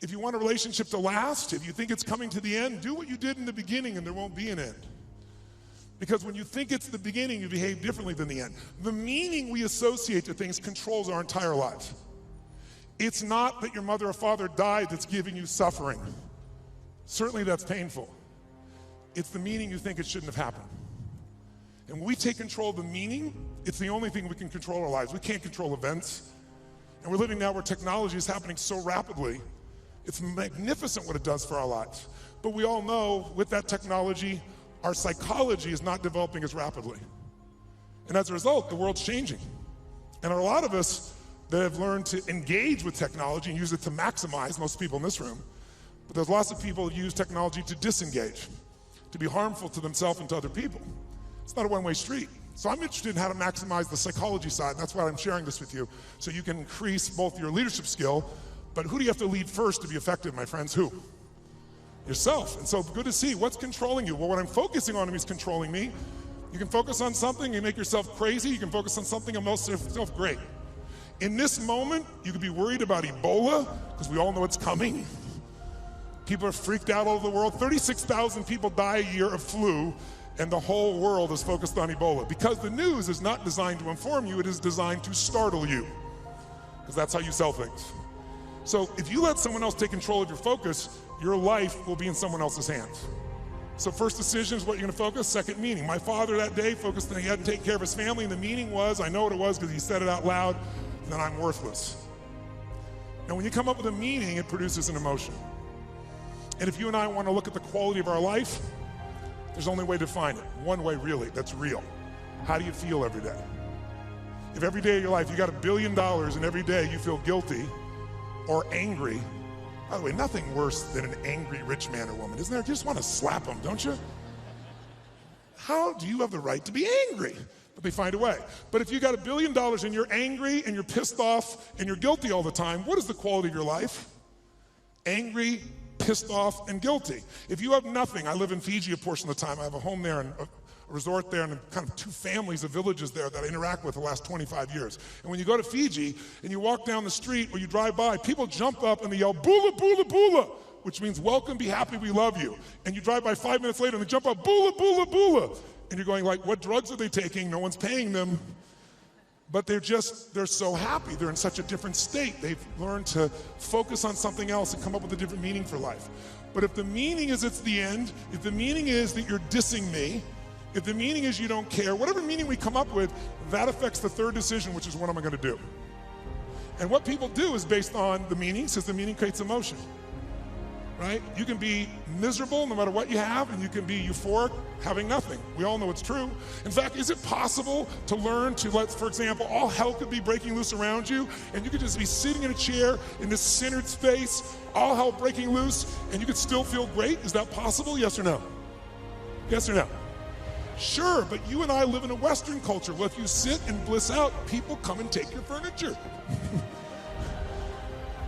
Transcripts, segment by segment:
If you want a relationship to last, if you think it's coming to the end, do what you did in the beginning and there won't be an end. Because when you think it's the beginning, you behave differently than the end. The meaning we associate to things controls our entire lives. It's not that your mother or father died that's giving you suffering. Certainly that's painful. It's the meaning you think it shouldn't have happened. And when we take control of the meaning, it's the only thing we can control our lives. We can't control events. And we're living now where technology is happening so rapidly. It's magnificent what it does for our lives. But we all know with that technology, our psychology is not developing as rapidly. And as a result, the world's changing. And a lot of us that have learned to engage with technology and use it to maximize, most people in this room, but there's lots of people who use technology to disengage, to be harmful to themselves and to other people. It's not a one-way street. So I'm interested in how to maximize the psychology side, and that's why I'm sharing this with you, so you can increase both your leadership skill, but who do you have to lead first to be effective, my friends? Who? Yourself. And so good to see what's controlling you. Well, what I'm focusing on is controlling me. You can focus on something and make yourself crazy. You can focus on something and make yourself great. In this moment, you could be worried about Ebola, because we all know it's coming. People are freaked out all over the world. 36,000 people die a year of flu, and the whole world is focused on Ebola. Because the news is not designed to inform you, it is designed to startle you. Because that's how you sell things. So if you let someone else take control of your focus, your life will be in someone else's hands. So first decision is what you're gonna focus, second meaning. My father that day focused on he had to take care of his family, and the meaning was, I know what it was because he said it out loud, that I'm worthless. And when you come up with a meaning, it produces an emotion. And if you and I wanna look at the quality of our life, there's only a way to define it. One way really, that's real. How do you feel every day? If every day of your life you got $1 billion and every day you feel guilty or angry, by the way, nothing worse than an angry rich man or woman, isn't there? You just want to slap them, don't you? How do you have the right to be angry? But they find a way. But if you got $1 billion and you're angry and you're pissed off and you're guilty all the time, what is the quality of your life? Angry, pissed off, and guilty. If you have nothing, I live in Fiji a portion of the time. I have a home there and a resort there and kind of 2 families of villages there that I interact with the last 25 years. And when you go to Fiji and you walk down the street or you drive by, people jump up and they yell, "Bula, bula, bula," which means welcome, be happy, we love you. And you drive by 5 minutes later and they jump up, "Bula, bula, bula." And you're going like, what drugs are they taking? No one's paying them. But they're so happy. They're in such a different state. They've learned to focus on something else and come up with a different meaning for life. But if the meaning is it's the end, if the meaning is that you're dissing me, if the meaning is you don't care, whatever meaning we come up with, that affects the third decision, which is what am I gonna do? And what people do is based on the meaning, since the meaning creates emotion, right? You can be miserable no matter what you have, and you can be euphoric having nothing. We all know it's true. In fact, is it possible to learn to for example, all hell could be breaking loose around you, and you could just be sitting in a chair in this centered space, all hell breaking loose, and you could still feel great? Is that possible, yes or no? Yes or no? Sure, but you and I live in a Western culture. Well, if you sit and bliss out, people come and take your furniture.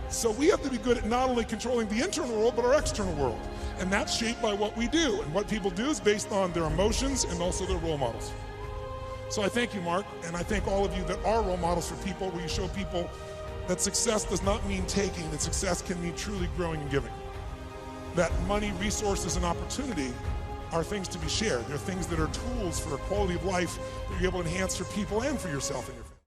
So we have to be good at not only controlling the internal world, but our external world. And that's shaped by what we do. And what people do is based on their emotions and also their role models. So I thank you, Mark, and I thank all of you that are role models for people, where you show people that success does not mean taking, that success can mean truly growing and giving. That money, resources, and opportunity are things to be shared. They're things that are tools for a quality of life that you're able to enhance for people and for yourself and your family.